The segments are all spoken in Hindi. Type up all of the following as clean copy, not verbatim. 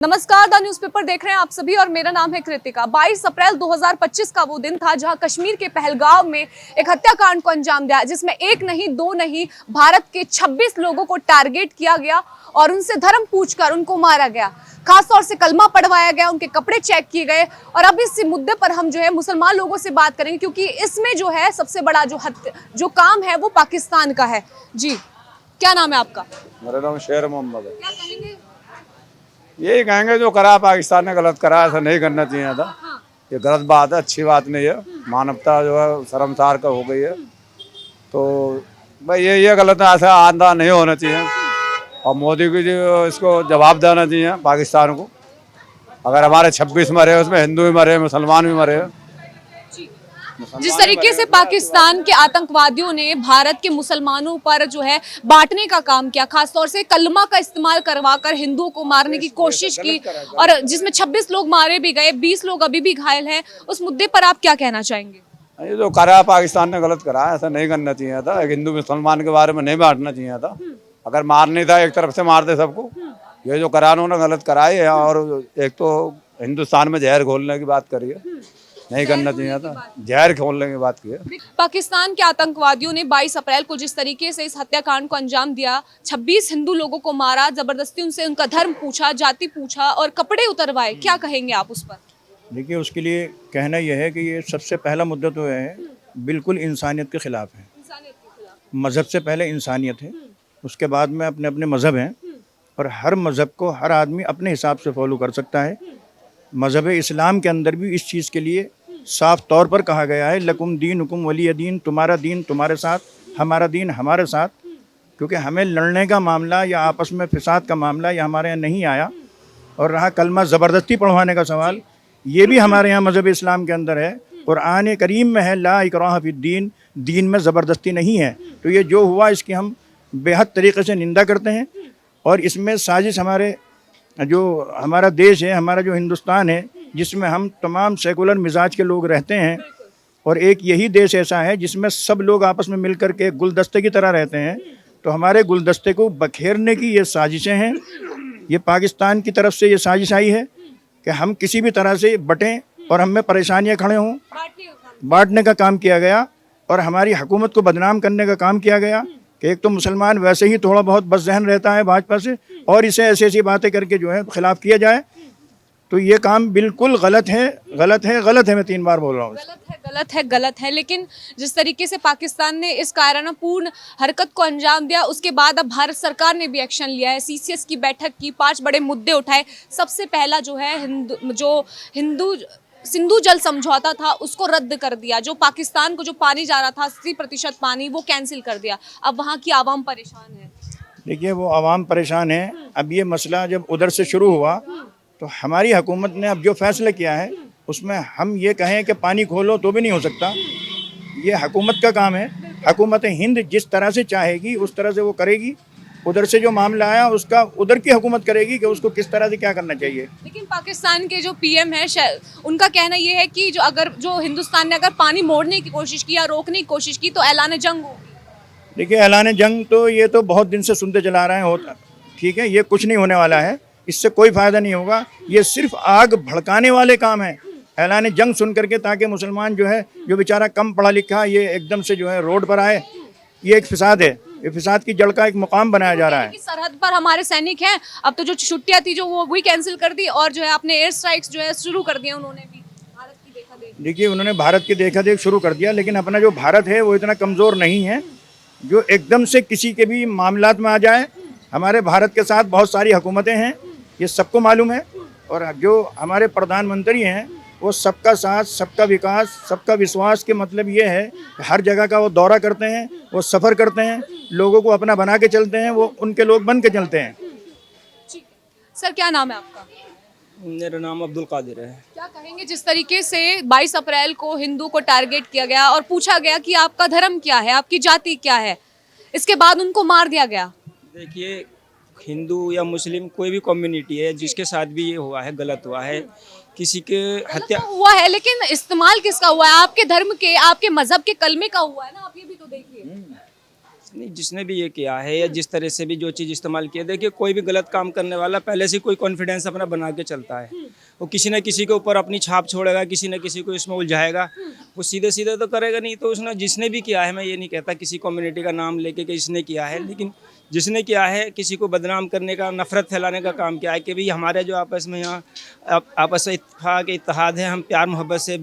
नमस्कार, द न्यूज़पेपर देख रहे हैं आप सभी और मेरा नाम है कृतिका। 22 अप्रैल 2025 का वो दिन था जहां कश्मीर के पहलगांव में एक हत्याकांड को अंजाम दिया, जिसमें एक नहीं दो नहीं भारत के 26 लोगों को टारगेट किया गया और उनसे धर्म पूछकर उनको मारा गया। खासतौर से कलमा पढ़वाया गया, उनके कपड़े चेक किए गए। और अब इस मुद्दे पर हम जो है मुसलमान लोगों से बात करेंगे, क्योंकि इसमें जो है सबसे बड़ा जो काम है वो पाकिस्तान का है। जी, क्या नाम है आपका? मेरा नाम शेर मोहम्मद है। क्या कहेंगे? यही कहेंगे जो करा पाकिस्तान ने गलत करा, ऐसा नहीं करना चाहिए था। ये गलत बात है, अच्छी बात नहीं है। मानवता जो है शर्मसार का हो गई है। तो भाई ये गलत है, ऐसा आंदा नहीं होना चाहिए। और मोदी को जो इसको जवाब देना चाहिए पाकिस्तान को। अगर हमारे 26 मरे उसमें हिंदू भी मरे, मुसलमान भी मरे। जिस तरीके से पाकिस्तान के आतंकवादियों ने भारत के मुसलमानों पर जो है बांटने का काम किया, खासतौर से कलमा का इस्तेमाल करवाकर हिंदुओं को मारने की कोशिश की, और जिसमें 26 लोग मारे भी गए, 20 लोग अभी भी घायल हैं, उस मुद्दे पर आप क्या कहना चाहेंगे? ये जो करा पाकिस्तान ने गलत करा, ऐसा नहीं करना चाहिए था। एक हिंदू मुसलमान के बारे में नहीं बांटना चाहिए था। अगर मारनी था एक तरफ से मार दे सबको। ये जो करा उन्होंने गलत कराई है। और एक तो हिंदुस्तान में जहर घोलने की बात करी है, नहीं करना चाहिए था। जहर खोलने की बात की है। पाकिस्तान के आतंकवादियों ने 22 अप्रैल को जिस तरीके से इस हत्याकांड को अंजाम दिया, 26 हिंदू लोगों को मारा, जबरदस्ती उनसे उनका धर्म पूछा, जाति पूछा और कपड़े उतरवाए, क्या कहेंगे आप उस पर? देखिए, उसके लिए कहना यह है कि ये सबसे पहला मुद्दा तो है बिल्कुल इंसानियत के खिलाफ है। मज़हब से पहले इंसानियत है, उसके बाद में अपने अपने मज़हब हैं और हर मज़हब को हर आदमी अपने हिसाब से फॉलो कर सकता है। मज़हब इस्लाम के अंदर भी इस चीज़ के लिए साफ तौर पर कहा गया है, लकुम दीन हुकुम वली दीन, तुम्हारा दीन तुम्हारे साथ, हमारा दीन हमारे साथ। क्योंकि हमें लड़ने का मामला या आपस में फिसाद का मामला या हमारे यहाँ नहीं आया। और रहा कलमा ज़बरदस्ती पढ़वाने का सवाल, ये भी हमारे यहाँ मज़हब इस्लाम के अंदर है। कुरान करीम में है ला इकराह फिद्दीन, दीन में ज़बरदस्ती नहीं है। तो ये जो हुआ इसकी हम बेहद तरीके से निंदा करते हैं। और इसमें साजिश हमारा देश है, हमारा जो हिंदुस्तान है, जिसमें हम तमाम सेकुलर मिजाज के लोग रहते हैं, और एक यही देश ऐसा है जिसमें सब लोग आपस में मिलकर के गुलदस्ते की तरह रहते हैं। तो हमारे गुलदस्ते को बखेरने की ये साजिशें हैं। ये पाकिस्तान की तरफ से ये साजिश आई है कि हम किसी भी तरह से बटें और हम में परेशानियाँ खड़े हों, बांटने का काम किया गया और हमारी हुकूमत को बदनाम करने का काम किया गया कि एक तो मुसलमान वैसे ही थोड़ा बहुत बदज़हन रहता है भाजपा से, और इसे ऐसी ऐसी बातें करके जो है खिलाफ किया जाए। तो ये काम बिल्कुल गलत है, गलत है, गलत है। मैं 3 बार बोल रहा हूँ, गलत है, गलत है, गलत है। लेकिन जिस तरीके से पाकिस्तान ने इस कायरानापूर्ण हरकत को अंजाम दिया, उसके बाद अब भारत सरकार ने भी एक्शन लिया है। सीसीएस की बैठक की, 5 बड़े मुद्दे उठाए। सबसे पहला जो है हिंदू सिंधु जल समझौता था उसको रद्द कर दिया। जो पाकिस्तान को जो पानी जा रहा था 80% पानी, वो कैंसिल कर दिया। अब वहाँ की आवाम परेशान है। देखिए, वो आवाम परेशान है। अब ये मसला जब उधर से शुरू हुआ तो हमारी हुकूमत ने अब जो फैसला किया है उसमें हम ये कहें कि पानी खोलो तो भी नहीं हो सकता। ये हुकूमत का काम है। हुकूमत हिंद जिस तरह से चाहेगी उस तरह से वो करेगी। उधर से जो मामला आया उसका उधर की हुकूमत करेगी कि उसको किस तरह से क्या करना चाहिए। लेकिन पाकिस्तान के जो पीएम है, उनका कहना ये है कि जो हिंदुस्तान ने अगर पानी मोड़ने की कोशिश की या रोकने की कोशिश की तो ऐलान जंग होगी। देखिए, ऐलान जंग तो ये तो बहुत दिन से सुनते चला रहे हैं, होता ठीक है, ये कुछ नहीं होने वाला है, इससे कोई फ़ायदा नहीं होगा। ये सिर्फ आग भड़काने वाले काम है ऐलान जंग सुन करके, ताकि मुसलमान जो है, जो बेचारा कम पढ़ा लिखा, ये एकदम से जो है रोड पर आए। ये एक फिसाद है, ये फिसाद की जड़ का एक मुकाम बनाया जा रहा है। सरहद पर हमारे सैनिक हैं, अब तो जो छुट्टियां थी जो वो भी कैंसिल कर दी, और जो है अपने एयर स्ट्राइक्स जो है शुरू कर दिए उन्होंने भी। भारत की देखा देख, देखिए, उन्होंने भारत की देखा देख शुरू कर दिया, लेकिन अपना जो भारत है वो इतना कमज़ोर नहीं है जो एकदम से किसी के भी मामलात में आ जाए। हमारे भारत के साथ बहुत सारी हुकूमतें हैं, ये सबको मालूम है। और जो हमारे प्रधानमंत्री हैं वो सबका साथ, सबका विकास, सबका विश्वास के मतलब ये है कि हर जगह का वो दौरा करते हैं, वो सफ़र करते हैं, लोगों को अपना बना के चलते हैं, वो उनके लोग बन के चलते हैं। सर, क्या नाम है आपका? मेरा नाम अब्दुल कादिर है। क्या कहेंगे जिस तरीके से 22 अप्रैल को हिंदू को टारगेट किया गया और पूछा गया कि आपका धर्म क्या है, आपकी जाति क्या है, इसके बाद उनको मार दिया गया? देखिए, हिंदू या मुस्लिम कोई भी कम्युनिटी है जिसके साथ भी ये हुआ है, गलत हुआ है। किसी के हत्या तो हुआ है, लेकिन इस्तेमाल किसका हुआ है? आपके धर्म के, आपके मजहब के कलमे का हुआ है ना। आप ये भी तो देखिए, नहीं, जिसने भी ये किया है या जिस तरह से भी जो चीज़ इस्तेमाल की है, देखिए कोई भी गलत काम करने वाला पहले से कोई कॉन्फिडेंस अपना बना के चलता है। वो किसी न किसी के ऊपर अपनी छाप छोड़ेगा, किसी न किसी को इसमें उलझाएगा। वो सीधे सीधे तो करेगा नहीं। तो उसने जिसने भी किया है, मैं ये नहीं कहता किसी कम्युनिटी का नाम लेके कि इसने किया है, लेकिन जिसने किया है किसी को बदनाम करने का, नफरत फैलाने का काम किया है कि भाई हमारे जो आपस में यहाँ आपस में इत्तेफाक इत्तेहाद है, हम प्यार मोहब्बत से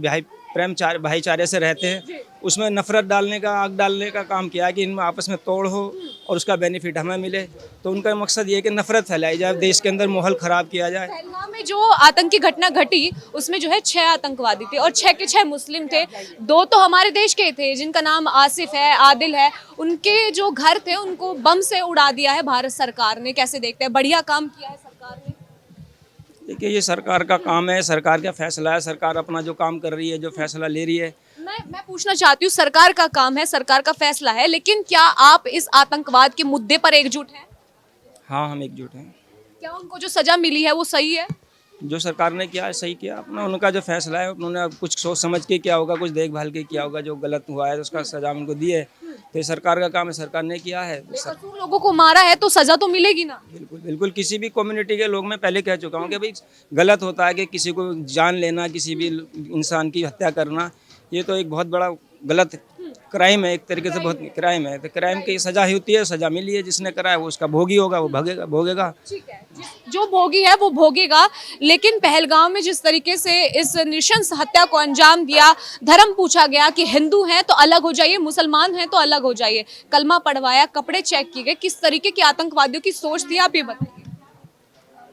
भाईचारे से रहते हैं, उसमें नफरत डालने का, आग डालने का काम किया है कि इनमें आपस में तोड़ हो और उसका बेनिफिट हमें मिले। तो उनका मकसद ये है कि नफरत फैलाई जाए, देश के अंदर माहौल ख़राब किया जाए। पहलगाम में जो आतंकी घटना घटी उसमें जो है 6 आतंकवादी थे और 6 के 6 मुस्लिम थे। 2 तो हमारे देश के थे जिनका नाम आसिफ है, आदिल है। उनके जो घर थे उनको बम से उड़ा दिया है भारत सरकार ने। कैसे देखते हैं? बढ़िया काम किया है सरकार ने। देखिए ये सरकार का काम है, सरकार का फैसला है, सरकार अपना जो काम कर रही है, जो फैसला ले रही है। मैं पूछना चाहती हूँ, सरकार का काम है, सरकार का फैसला है, लेकिन क्या आप इस आतंकवाद के मुद्दे पर एकजुट हैं? हाँ, हम एकजुट हैं। क्या उनको जो सजा मिली है वो सही है? जो सरकार ने किया है सही किया अपना, उनका जो फैसला है उन्होंने अब कुछ सोच समझ के किया होगा, कुछ देखभाल के किया होगा। जो गलत हुआ है तो उसका सजा उनको दी है, तो ये सरकार का काम है, सरकार ने किया है। बेकसूर लोगों को मारा है तो सजा तो मिलेगी ना। बिल्कुल बिल्कुल। किसी भी कम्युनिटी के लोग, मैं पहले कह चुका हूँ कि भाई गलत होता है कि किसी को जान लेना, किसी भी इंसान की हत्या करना, ये तो एक बहुत बड़ा गलत क्राइम है, एक तरीके से बहुत क्राइम है। तो क्राइम की सजा ही होती है, सजा मिली है, जिसने करा है वो उसका भोगी होगा, वो भोगेगा। ठीक है, जो भोगी है वो भोगेगा। लेकिन पहलगाम में जिस तरीके से इस नृशंस हत्या को अंजाम दिया, धर्म पूछा गया कि हिंदू हैं तो अलग हो जाइए, मुसलमान हैं तो अलग हो जाइए, कलमा पढ़वाया, कपड़े चेक किए गए, किस तरीके की आतंकवादियों की सोच थी, आप ये बताइए।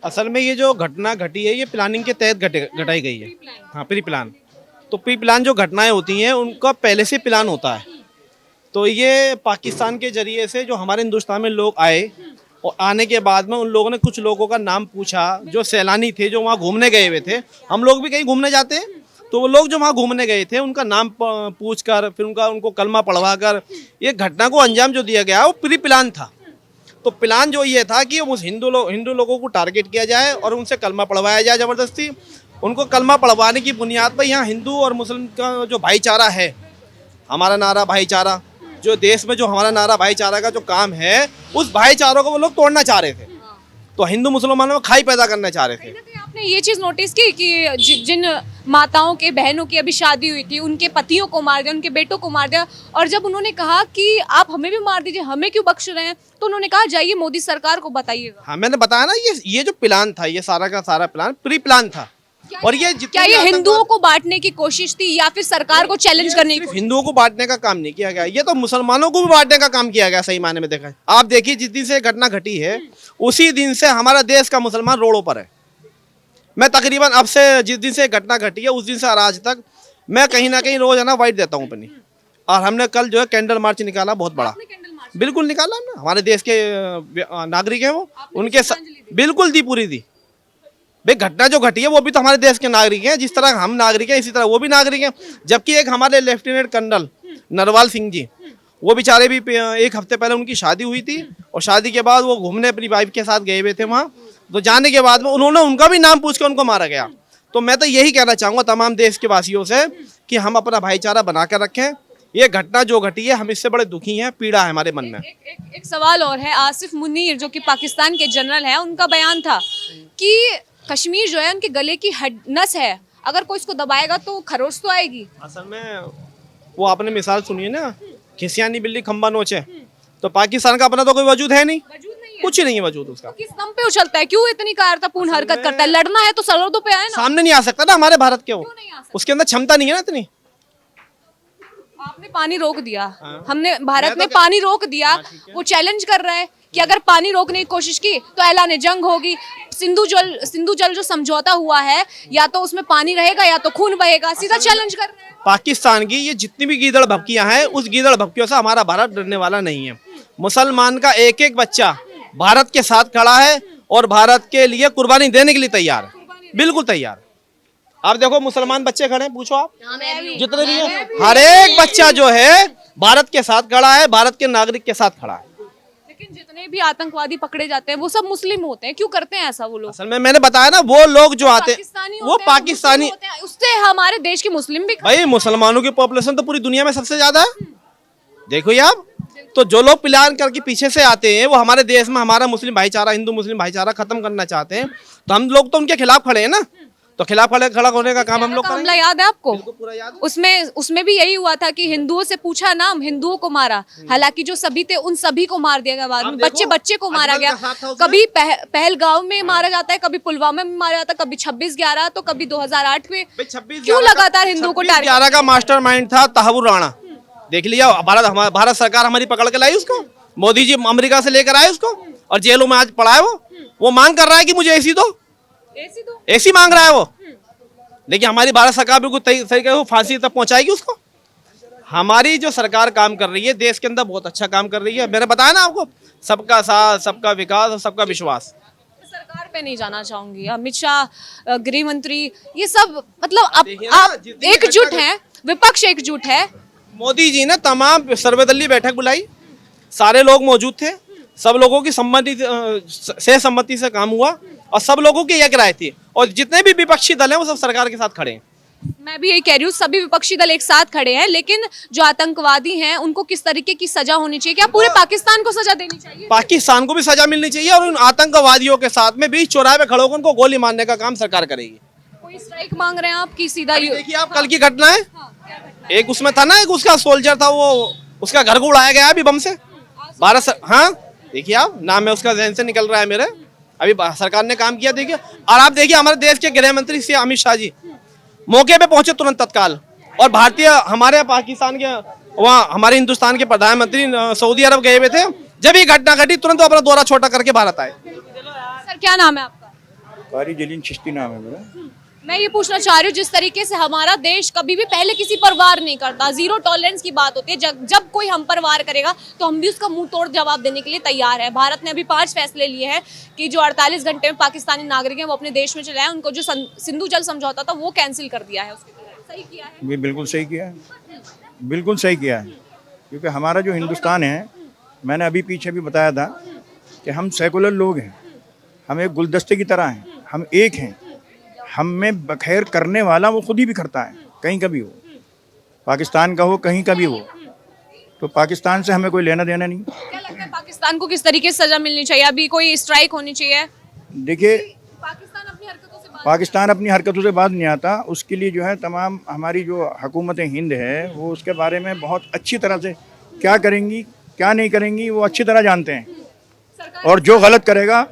असल में ये जो घटना घटी है ये प्लानिंग के तहत घटाई गई है। हाँ, प्री प्लान। तो प्री प्लान जो घटनाएं होती हैं उनका पहले से प्लान होता है। तो ये पाकिस्तान के जरिए से जो हमारे हिंदुस्तान में लोग आए और आने के बाद में उन लोगों ने कुछ लोगों का नाम पूछा जो सैलानी थे, जो वहाँ घूमने गए हुए थे। हम लोग भी कहीं घूमने जाते हैं तो वो लोग जो वहाँ घूमने गए थे उनका नाम पूछ कर फिर उनको कलमा पढ़वा कर ये घटना को अंजाम जो दिया गया वो प्री प्लान था। तो प्लान जो ये था कि उस हिंदू लोगों को टारगेट किया जाए और उनसे कलमा पढ़वाया जाए ज़बरदस्ती। उनको कलमा पढ़वाने की बुनियाद पर यहाँ हिंदू और मुस्लिम का जो भाईचारा है, हमारा नारा भाईचारा, जो देश में जो हमारा नारा भाईचारा का जो काम है, उस भाईचारों को वो लोग तोड़ना चाह रहे थे। तो हिंदू मुसलमानों में खाई पैदा करना चाह रहे थे। आपने ये चीज नोटिस की कि जिन माताओं के, बहनों की अभी शादी हुई थी, उनके पतियों को मार दिया, उनके बेटों को मार दिया, और जब उन्होंने कहा कि आप हमें भी मार दीजिए, हमें क्यों बख्श रहे हैं, तो उन्होंने कहा जाइए मोदी सरकार को बताइएगा। हाँ, मैंने बताया ना, ये जो प्लान था, ये सारा का सारा प्लान प्री प्लान था। और ये क्या ये हिंदुओं को बांटने की कोशिश थी या फिर सरकार को चैलेंज करने की? हिंदुओं को बांटने का काम नहीं किया गया, ये तो मुसलमानों को भी बांटने का काम किया गया। सही मायने में देखा है, आप देखिए जिस दिन से घटना घटी है उसी दिन से हमारा देश का मुसलमान रोडों पर है। मैं तकरीबन अब से जिस दिन से घटना घटी है उस दिन से आज तक मैं कहीं ना कहीं रोज है ना वाइट देता हूँ अपनी। और हमने कल जो है कैंडल मार्च निकाला, बहुत बड़ा, बिल्कुल निकाला ना। हमारे देश के नागरिक हैं वो, उनके बिल्कुल दी, पूरी दी। भाई घटना जो घटी है वो भी तो हमारे देश के नागरिक हैं, जिस तरह हम नागरिक हैं इसी तरह वो भी नागरिक हैं। जबकि एक हमारे लेफ्टिनेंट कर्नल नरवाल सिंह जी, वो बेचारे भी 1 हफ्ते पहले उनकी शादी हुई थी और शादी के बाद वो घूमने अपनी वाइफ के साथ गए हुए थे वहाँ। तो जाने के बाद में उन्होंने उनका भी नाम पूछ के उनको मारा गया। तो मैं तो यही कहना चाहूँगा तमाम देश के वासियों से कि हम अपना भाईचारा बना कर रखें। ये घटना जो घटी है हम इससे बड़े दुखी हैं, पीड़ा है हमारे मन में। एक सवाल और है। आसिफ मुनीर जो कि पाकिस्तान के जनरल हैं, उनका बयान था कि कश्मीर जो है उनके गले की नस है, अगर कोई इसको दबाएगा तो खरोच तो आएगी। असल में वो आपने मिसाल सुनी है ना, खिसियानी बिल्ली खंबा नोचे। तो पाकिस्तान का अपना तो कोई वजूद है नहीं, कुछ ही नहीं है वजूद उसका। किस दम पे उछलता है? क्यों इतनी कायरतापूर्ण हरकत करता है? लड़ना है तो सरहदों पे आए ना। सामने नहीं आ सकता ना हमारे भारत के, वो उसके अंदर क्षमता नहीं है ना इतनी। आपने पानी रोक दिया, हमने भारत ने पानी रोक दिया। वो चैलेंज कर रहा है कि अगर पानी रोकने की कोशिश की तो ऐलान जंग होगी। सिंधु जल जो समझौता हुआ है, या तो उसमें पानी रहेगा या तो खून बहेगा। सीधा चैलेंज कर रहे हैं। पाकिस्तान की ये जितनी भी गीदड़ भपकियां हैं, उस गीदड़ भपकियों से हमारा भारत डरने वाला नहीं है। मुसलमान का एक एक बच्चा भारत के साथ खड़ा है और भारत के लिए कुर्बानी देने के लिए तैयार है, बिल्कुल तैयार। आप देखो मुसलमान बच्चे खड़े हैं, पूछो आप जितने भी हैं, हर एक बच्चा जो है भारत के साथ खड़ा है, भारत के नागरिक के साथ खड़ा है। लेकिन जितने भी आतंकवादी पकड़े जाते हैं वो सब मुस्लिम होते हैं, क्यों करते हैं ऐसा वो लोग? असल में मैंने बताया ना, वो लोग जो आते वो पाकिस्तानी, उससे हमारे देश के मुस्लिम भी। भाई मुसलमानों की पॉपुलेशन तो पूरी दुनिया में सबसे ज्यादा है। देखो ये आप, तो जो लोग प्लान करके पीछे से आते हैं वो हमारे देश में हमारा मुस्लिम भाईचारा, हिंदू मुस्लिम भाईचारा खत्म करना चाहते हैं, तो हम लोग तो उनके खिलाफ खड़े हैं ना, तो खिलाफ खड़ा होने का काम हम लोग का करेंगे। हमला याद है आपको? बिल्कुल पूरा याद है। उसमें भी यही हुआ था कि हिंदुओं से पूछा नाम, हिंदुओं को मारा, हालांकि जो सभी थे उन सभी को मार दिया गया बाद में, आप देखो, बच्चे को मारा अजमल गया। का साथ था उसमें। कभी पहलगांव में मारा जाता है, कभी पुलवामा में मारा जाता है, कभी 26/11 तो कभी 2008 में। भाई 26/11 क्यों लगातार हिंदुओं को टारगेट? 26/11 का मास्टरमाइंड था तहावुर राणा, देख लिया। भारत सरकार हमारी पकड़ के लाई उसको, मोदी जी अमेरिका से लेकर आए उसको और जेलों में आज पड़ा है वो मांग कर रहा है कि मुझे एसी दो, एसी मांग रहा है वो। लेकिन हमारी भारत सरकार बिल्कुल सही कहे, वो फांसी तक पहुंचाएगी उसको। हमारी जो सरकार काम कर रही है देश के अंदर बहुत अच्छा काम कर रही है। मैंने बताया ना आपको, सबका साथ, सबका विकास और सबका विश्वास। सरकार पे नहीं जाना चाहूंगी, अमित शाह, गृह मंत्री, ये सब मतलब देखिए ना, आप जिस दिन एकजुट घटना- हैं, विपक्ष एकजुट है। मोदी जी ने तमाम सर्वदलीय बैठक बुलाई, सारे लोग मौजूद थे, सब लोगों की सहमति से काम हुआ और सब लोगों की एक राय थी, और जितने भी विपक्षी दल हैं वो सब सरकार के साथ खड़े हैं। मैं भी यही कह रही हूँ, सभी विपक्षी दल एक साथ खड़े हैं, लेकिन जो आतंकवादी हैं उनको किस तरीके की सजा होनी चाहिए? क्या पूरे पाकिस्तान को सजा देनी चाहिए? पाकिस्तान को भी सजा मिलनी चाहिए और उन आतंकवादियों के साथ में बीच चौराहे पे खड़े होकर उनको गोली मारने का काम सरकार करेगी। कोई स्ट्राइक मांग रहे हैं आप कि सीधा देखिए आप कल की घटना है, एक उसमें था ना, एक उसका सोल्जर था, वो उसका घर को उड़ाया गया अभी बम से। हाँ देखिए आप, नाम है उसका जहन से निकल रहा है मेरे, अभी सरकार ने काम किया। देखिए, और आप देखिए हमारे देश के गृह मंत्री श्री अमित शाह जी मौके पे पहुंचे तुरंत तत्काल, और भारतीय हमारे पाकिस्तान के वहाँ हमारे हिंदुस्तान के प्रधानमंत्री सऊदी अरब गए हुए थे, जब ये घटना घटी तुरंत वो अपना दौरा छोटा करके भारत आए। सर क्या नाम है आपका? कारी जलीन चिश्ती नाम है मेरा। मैं ये पूछना चाह रही हूँ, जिस तरीके से हमारा देश कभी भी पहले किसी पर वार नहीं करता, जीरो टॉलरेंस की बात होती है, जब कोई हम पर वार करेगा तो हम भी उसका मुंह तोड़ जवाब देने के लिए तैयार है। भारत ने अभी 5 फैसले लिए हैं कि जो 48 घंटे में पाकिस्तानी नागरिक हैं वो अपने देश में चले आए, उनको जो सिंधु जल समझौता था वो कैंसिल कर दिया है। उसके सही किया है? ये बिल्कुल सही किया है, बिल्कुल सही किया है, क्योंकि हमारा जो हिंदुस्तान है, मैंने अभी पीछे भी बताया था कि हम सेकुलर लोग हैं, हम एक गुलदस्ते की तरह हैं, हम एक हैं। हम में बखेर करने वाला वो खुद ही बिखरता है, कहीं का भी हो, पाकिस्तान का हो, कहीं का भी हो। तो पाकिस्तान से हमें कोई लेना देना नहीं। क्या लगता है पाकिस्तान को किस तरीके से सजा मिलनी चाहिए? अभी कोई स्ट्राइक होनी चाहिए? देखिए, पाकिस्तान अपनी हरकतों से पाकिस्तान अपनी हरकतों से बाज नहीं आता, उसके लिए जो है तमाम हमारी जो हुकूमत हिंद है वो उसके बारे में बहुत अच्छी तरह से क्या करेंगी क्या नहीं करेंगी वो अच्छी तरह जानते हैं, और जो गलत करेगा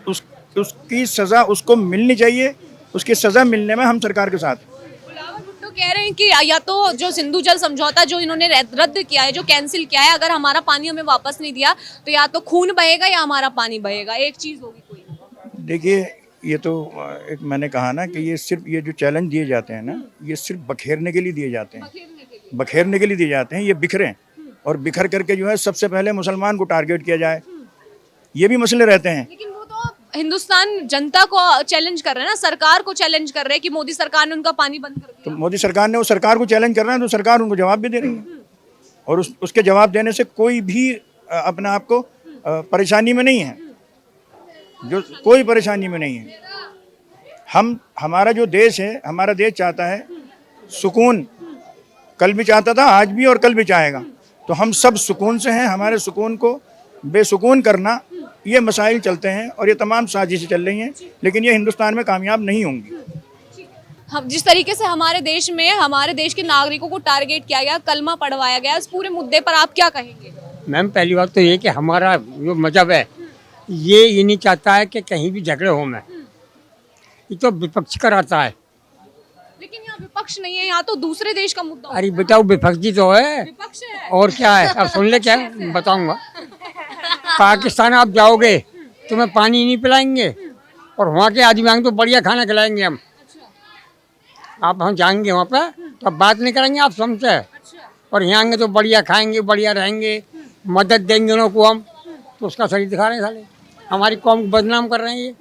उसकी सज़ा उसको मिलनी चाहिए। उसकी सज़ा मिलने में हम सरकार के साथ। बिलावल भुट्टो कह रहे हैं कि या तो जो सिंधु जल समझौता जो इन्होंने रद्द किया है, जो कैंसिल किया है, अगर हमारा पानी हमें वापस नहीं दिया तो या तो खून बहेगा या हमारा पानी बहेगा, एक चीज होगी कोई। देखिए, ये तो एक मैंने कहा ना कि ये सिर्फ ये जो चैलेंज दिए जाते हैं ना, ये सिर्फ बखेरने के लिए दिए जाते हैं, बखेरने के लिए दिए जाते हैं। ये बिखरें और बिखर करके जो है सबसे पहले मुसलमान को टारगेट किया जाए, ये भी मसले रहते हैं। लेकिन वो तो हिंदुस्तान जनता को चैलेंज कर रहे हैं ना, सरकार को चैलेंज कर रहे हैं कि मोदी सरकार ने उनका पानी बंद कर तो दिया। मोदी सरकार ने, वो सरकार को चैलेंज कर रहे हैं तो सरकार उनको जवाब भी दे रही है, और उसके जवाब देने से कोई भी अपने आप को परेशानी में नहीं है, जो कोई परेशानी में नहीं है। हमारा जो देश है, हमारा देश चाहता है सुकून, कल भी चाहता था, आज भी और कल भी चाहेगा। तो हम सब सुकून से हैं, हमारे सुकून को बेसुकून करना, ये मसाइल चलते हैं और ये तमाम साजिशें चल रही हैं, लेकिन ये हिंदुस्तान में कामयाब नहीं होंगी। हम जिस तरीके से हमारे देश में हमारे देश के नागरिकों को टारगेट किया गया, कलमा पढ़वाया गया, इस पूरे मुद्दे पर आप क्या कहेंगे? मैम, पहली बात तो ये कि हमारा जो मजहब है ये नहीं चाहता है कि कहीं भी झगड़े हो। मैं ये तो विपक्ष कराता है। लेकिन यहाँ विपक्ष नहीं है, यहाँ तो दूसरे देश का मुद्दा अरे बेटा, वो विपक्ष जी तो है, विपक्ष है। और क्या है? अब सुन ले, क्या बताऊंगा। पाकिस्तान आप जाओगे तुम्हें पानी नहीं पिलाएंगे, और वहाँ के आदिवासी तो बढ़िया खाना खिलाएंगे हम। आप हम जाएंगे वहाँ पे तो अब बात नहीं करेंगे आप हमसे, और यहाँ आएंगे तो बढ़िया खाएंगे, बढ़िया रहेंगे, मदद देंगे उनको हम, तो उसका शरीर दिखा रहे हैं साले, हमारी कौम को बदनाम कर रहे हैं। ये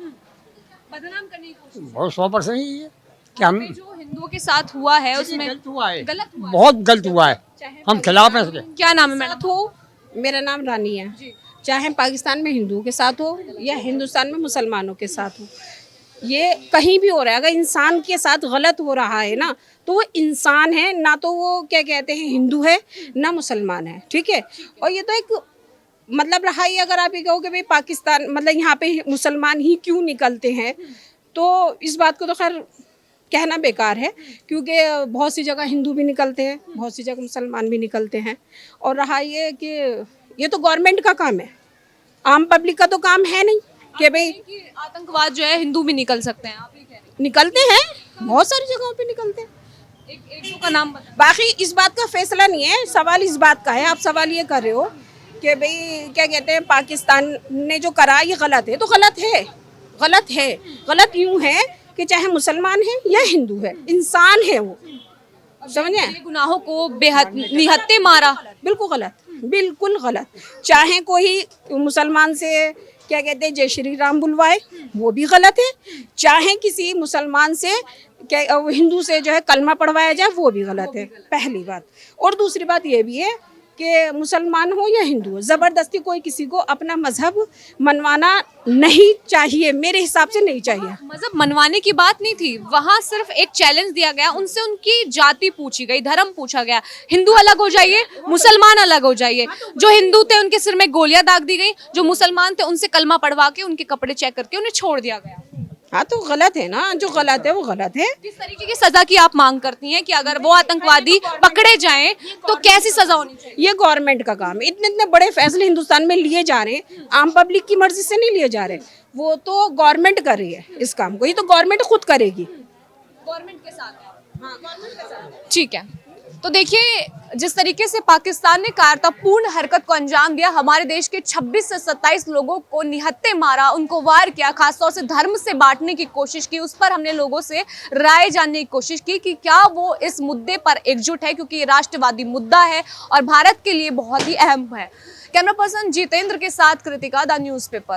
बदनाम करने की कोशिश। बहुत 100% ही है कि हम जो हिंदुओं के साथ हुआ है उसमें गलत हुआ है, गलत हुआ है। बहुत गलत हुआ है, हम खिलाफ हैं इसके। क्या नाम है मैडम? हो, मेरा नाम रानी है। चाहे पाकिस्तान में हिंदुओं के साथ हो या हिंदुस्तान में मुसलमानों के साथ हो, ये कहीं भी हो रहा है, अगर इंसान के साथ गलत हो रहा है ना तो वो इंसान है, ना तो वो क्या कहते हैं हिंदू है ना मुसलमान है, ठीक है। और ये तो एक मतलब रहा ही, अगर आप ये कहो कि भाई पाकिस्तान मतलब यहाँ पे मुसलमान ही क्यों निकलते हैं, तो इस बात को तो खैर कहना बेकार है, क्योंकि बहुत सी जगह हिंदू भी निकलते हैं, बहुत सी जगह मुसलमान भी निकलते हैं। और रहा ये कि ये तो गवर्नमेंट का काम है, आम पब्लिक का तो काम है नहीं कि भाई कि आतंकवाद जो है हिंदू भी निकल सकते हैं, आप ये कह रहे निकलते हैं, बहुत सारी जगहों पे निकलते हैं। हैं। एक दो का नाम बताइए। बाकी इस बात का फैसला नहीं है, सवाल इस बात का है, आप सवाल ये कर रहे हो कि भाई क्या कहते हैं पाकिस्तान ने जो करा ये गलत है, तो गलत है, गलत है। गलत यूं है कि चाहे मुसलमान है या हिंदू है, इंसान है वो, समझे। ये गुनाहों को बेहद निहत्थे मारा। बिल्कुल गलत, बिल्कुल गलत। चाहे कोई मुसलमान से क्या कहते हैं जय श्री राम बुलवाए, वो भी गलत है। चाहे किसी मुसलमान से क्या हिंदू से जो है कलमा पढ़वाया जाए, वो भी गलत है, पहली बात। और दूसरी बात ये भी है कि मुसलमान हो या हिंदू हो, ज़बरदस्ती कोई किसी को अपना मजहब मनवाना नहीं चाहिए, मेरे हिसाब से नहीं चाहिए। मजहब मनवाने की बात नहीं थी, वहाँ सिर्फ एक चैलेंज दिया गया, उनसे उनकी जाति पूछी गई, धर्म पूछा गया, हिंदू अलग हो जाइए, मुसलमान अलग हो जाइए। जो हिंदू थे उनके सिर में गोलियां दाग दी गई, जो मुसलमान थे उनसे कलमा पढ़वा के उनके कपड़े चेक करके उन्हें छोड़ दिया गया। हाँ तो गलत है ना, जो गलत है वो गलत है। किस तरीके की सजा की आप मांग करती हैं कि अगर वो आतंकवादी पकड़े जाएं तो कैसी सजा होनी चाहिए? ये गवर्नमेंट का काम है, इतने इतने बड़े फैसले हिंदुस्तान में लिए जा रहे हैं, आम पब्लिक की मर्जी से नहीं लिए जा रहे, वो तो गवर्नमेंट कर रही है इस काम को, ये तो गवर्नमेंट खुद करेगी। गवर्नमेंट के साथ है। हाँ, गवर्नमेंट के साथ है। ठीक है, तो देखिए जिस तरीके से पाकिस्तान ने कायरतापूर्ण हरकत को अंजाम दिया, हमारे देश के 26 से 27 लोगों को निहत्थे मारा, उनको वार किया, खासतौर से धर्म से बांटने की कोशिश की, उस पर हमने लोगों से राय जानने की कोशिश की कि क्या वो इस मुद्दे पर एकजुट है, क्योंकि ये राष्ट्रवादी मुद्दा है और भारत के लिए बहुत ही अहम है। कैमरा पर्सन जितेंद्र के साथ कृतिका, द न्यूज़पेपर।